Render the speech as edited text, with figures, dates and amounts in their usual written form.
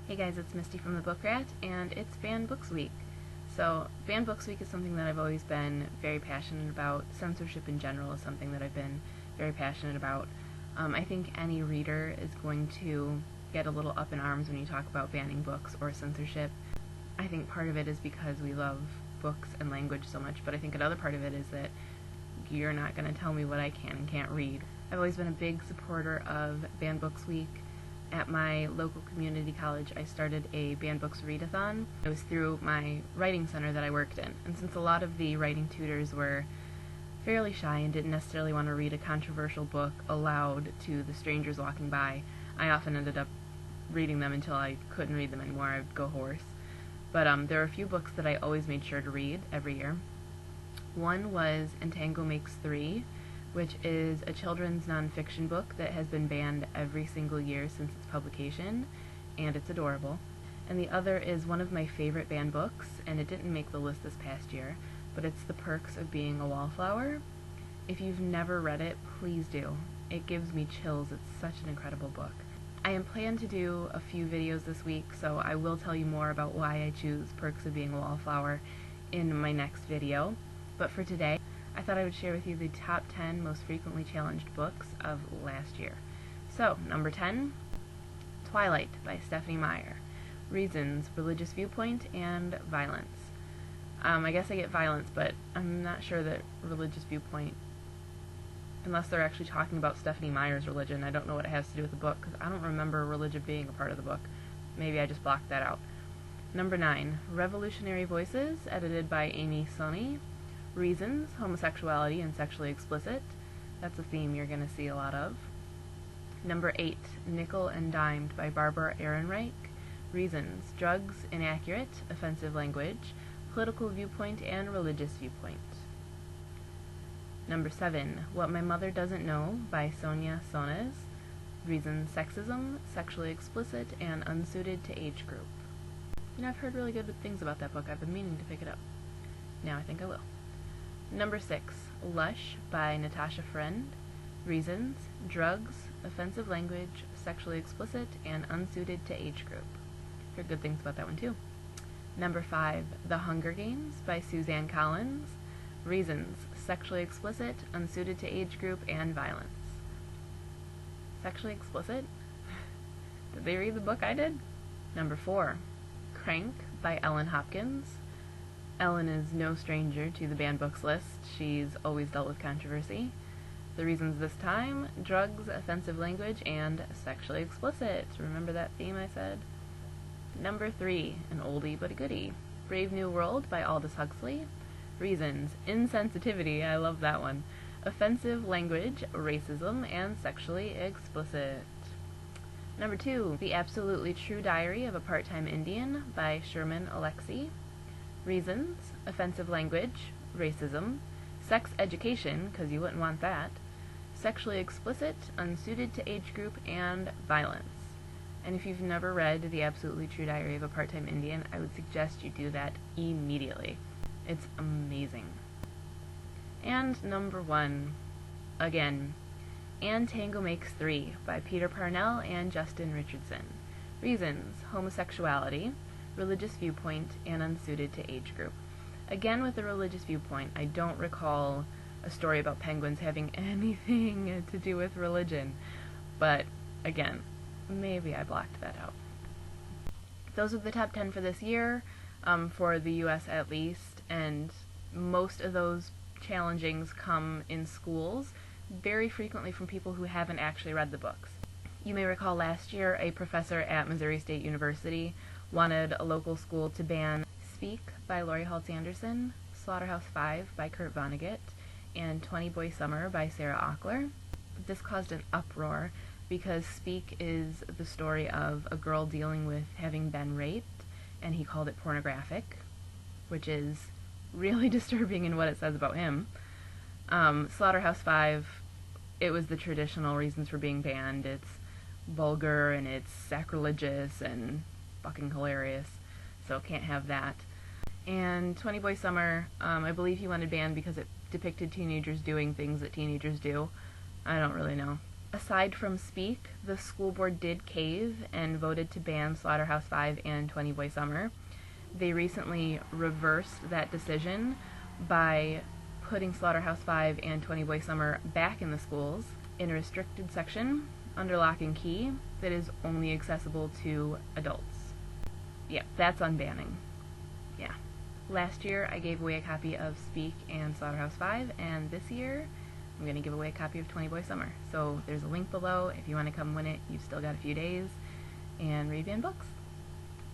Hey guys, it's Misty from the Book Rat, and it's Banned Books Week. So, Banned Books Week is something that I've always been very passionate about. Censorship in general is something that I've been very passionate about. I think any reader is going to get a little up in arms when you talk about banning books or censorship. I think part of it is because we love books and language so much, but I think another part of it is that you're not going to tell me what I can and can't read. I've always been a big supporter of Banned Books Week. At my local community college, I started a Banned Books readathon. It was through my writing center that I worked in, and since a lot of the writing tutors were fairly shy and didn't necessarily want to read a controversial book aloud to the strangers walking by, I often ended up reading them until I couldn't read them anymore. I would go hoarse. But there are a few books that I always made sure to read every year. One was Untango Makes 3, which is a children's nonfiction book that has been banned every single year since its publication, and it's adorable. And the other is one of my favorite banned books, and it didn't make the list this past year, but it's The Perks of Being a Wallflower. If you've never read it, please do. It gives me chills. It's such an incredible book. I am planning to do a few videos this week, so I will tell you more about why I choose Perks of Being a Wallflower in my next video. But for today, I thought I would share with you the top 10 most frequently challenged books of last year. So, number 10, Twilight by Stephenie Meyer. Reasons: religious viewpoint and violence. I guess I get violence, but I'm not sure that religious viewpoint, unless they're actually talking about Stephenie Meyer's religion. I don't know what it has to do with the book, because I don't remember religion being a part of the book. Maybe I just blocked that out. Number 9, Revolutionary Voices, edited by Amy Soni. Reasons: homosexuality and sexually explicit. That's a theme you're going to see a lot of. Number 8, Nickel and Dimed by Barbara Ehrenreich. Reasons: drugs, inaccurate, offensive language, political viewpoint, and religious viewpoint. Number 7, What My Mother Doesn't Know by Sonia Sones. Reasons: sexism, sexually explicit, and unsuited to age group. You know, I've heard really good things about that book. I've been meaning to pick it up. Now I think I will. Number 6, Lush by Natasha Friend. Reasons: drugs, offensive language, sexually explicit, and unsuited to age group. Heard good things about that one too. Number 5, The Hunger Games by Suzanne Collins. Reasons: sexually explicit, unsuited to age group, and violence. Sexually explicit? Did they read the book I did? Number 4, Crank by Ellen Hopkins. Ellen is no stranger to the banned books list. She's always dealt with controversy. The reasons this time: drugs, offensive language, and sexually explicit. Remember that theme I said? Number 3, an oldie but a goodie, Brave New World by Aldous Huxley. Reasons: insensitivity, I love that one, offensive language, racism, and sexually explicit. Number 2, The Absolutely True Diary of a Part-Time Indian by Sherman Alexie. Reasons: offensive language, racism, sex education, because you wouldn't want that, sexually explicit, unsuited to age group, and violence. And if you've never read The Absolutely True Diary of a Part-Time Indian, I would suggest you do that immediately. It's amazing. And number 1, again, Untango Makes 3 by Peter Parnell and Justin Richardson. Reasons: homosexuality, religious viewpoint, and unsuited to age group. Again, with the religious viewpoint, I don't recall a story about penguins having anything to do with religion, but again, maybe I blocked that out. Those are the top 10 for this year, for the US at least, and most of those challengings come in schools, very frequently from people who haven't actually read the books. You may recall last year a professor at Missouri State University wanted a local school to ban Speak by Laurie Haltz Anderson, Slaughterhouse-Five by Kurt Vonnegut, and 20 Boy Summer by Sarah Ackler. This caused an uproar because Speak is the story of a girl dealing with having been raped, and he called it pornographic, which is really disturbing in what it says about him. Slaughterhouse-Five, it was the traditional reasons for being banned. It's vulgar and it's sacrilegious and fucking hilarious, so can't have that. And 20 Boy Summer, I believe he wanted banned because it depicted teenagers doing things that teenagers do. I don't really know. Aside from Speak, the school board did cave and voted to ban Slaughterhouse-5 and 20 Boy Summer. They recently reversed that decision by putting Slaughterhouse-5 and 20 Boy Summer back in the schools in a restricted section under lock and key that is only accessible to adults. Yeah, that's unbanning. Yeah. Last year I gave away a copy of Speak and Slaughterhouse-5, and this year I'm going to give away a copy of 20 Boy Summer. So there's a link below if you want to come win it. You've still got a few days, and read banned books.